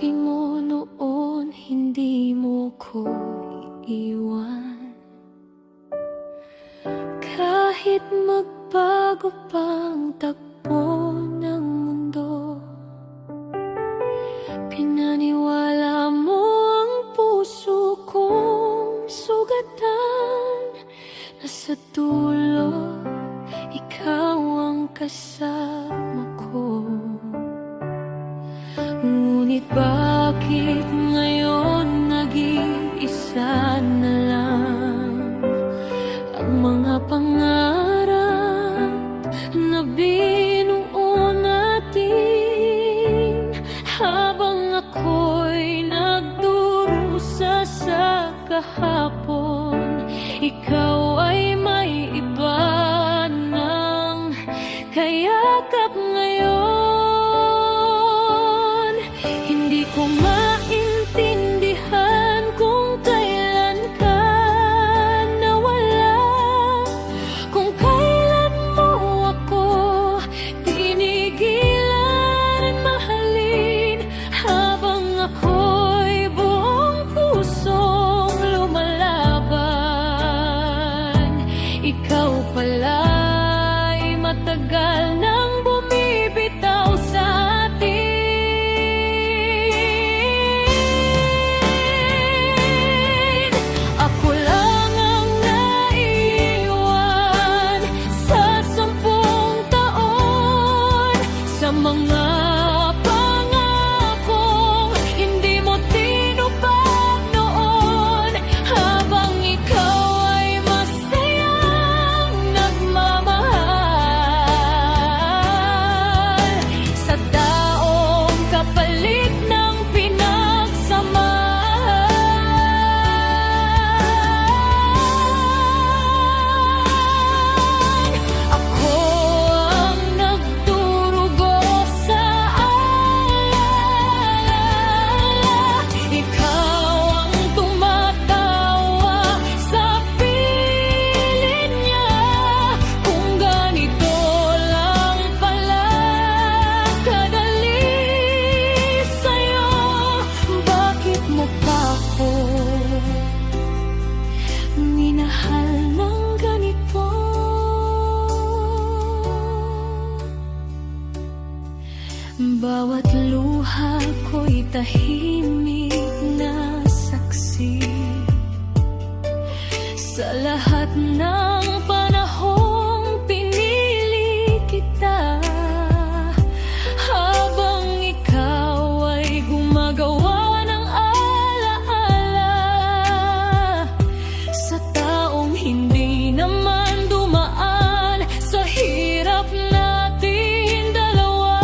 Sabi mo noon hindi mo ko iiwan, kahit magbago pang takbo ng mundo. Pinaniwala mo ang puso kong sugatan, na sa dulo ikaw ang kasama ko. Ngunit bakit ngayon nag-iisa na lang ang mga pangarap na binuo natin? Habang ako'y nagdurusa sa kahapon, ikaw ay may iba ng kayakap ngayon. Hindi ko maintindihan kung kailan ka nawala, kung kailan mo ako tinigilan mahalin. Habang ako'y buong pusong lumalaban, ikaw pala'y matagal nang bumibitaw sa atin. Ako lang ang naiwan sa 10 taon, sa mga pangakong hindi mo tinupad noon. Habang ikaw ay masayang nagmamahal sa taong kapalit ng pinagsamahan. Ako ang nagdurugo sa alala, ikaw ang tumatawa sa piling niya. Kung ganito lang pala kadali sa'yo, bakit mo pa ako minahal ng ganito? Bawat luha ko'y tahimik na saksi sa lahat ng panahong pinili kita. Habang ikaw ay gumagawa ng alaala sa taong hindi naman dumaan sa hirap natin dalawa.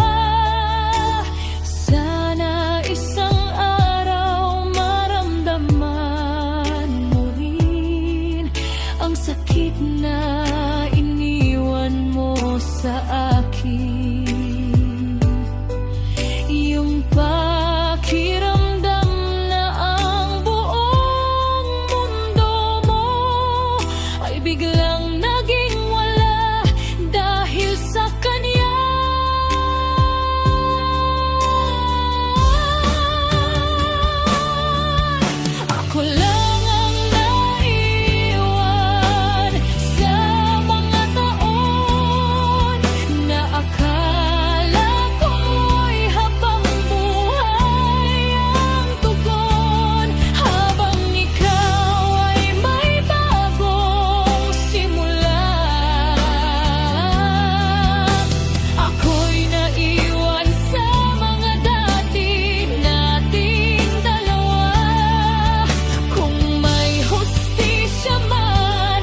Sana isang araw maramdaman mo rin ang sakit na iniwan mo sa akin. Yung pakiramdam na ang buong mundo mo ay biglang naging wala dahil sa kanya. Ako lang ang naiwan sa mga taon na akala ko'y habang buhay ang tugon. Habang ikaw ay may bagong simula, ako'y naiwan sa mga dati nating dalawa. Kung may hustisya man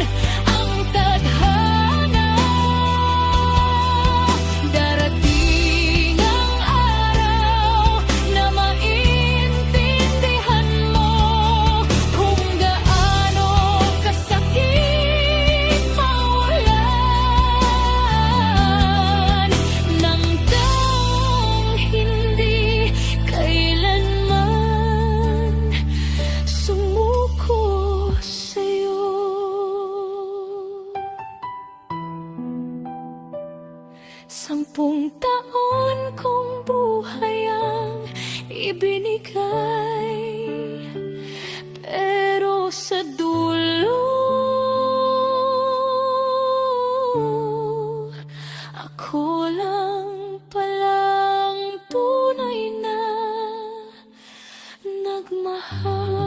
ang tadhana, darating ang araw na maintindihan mo kung gaano kasakit mawalan ng taong hindi kailanman sumuko sa'yo. 10 taon kong buhay ang ibinigay mahal.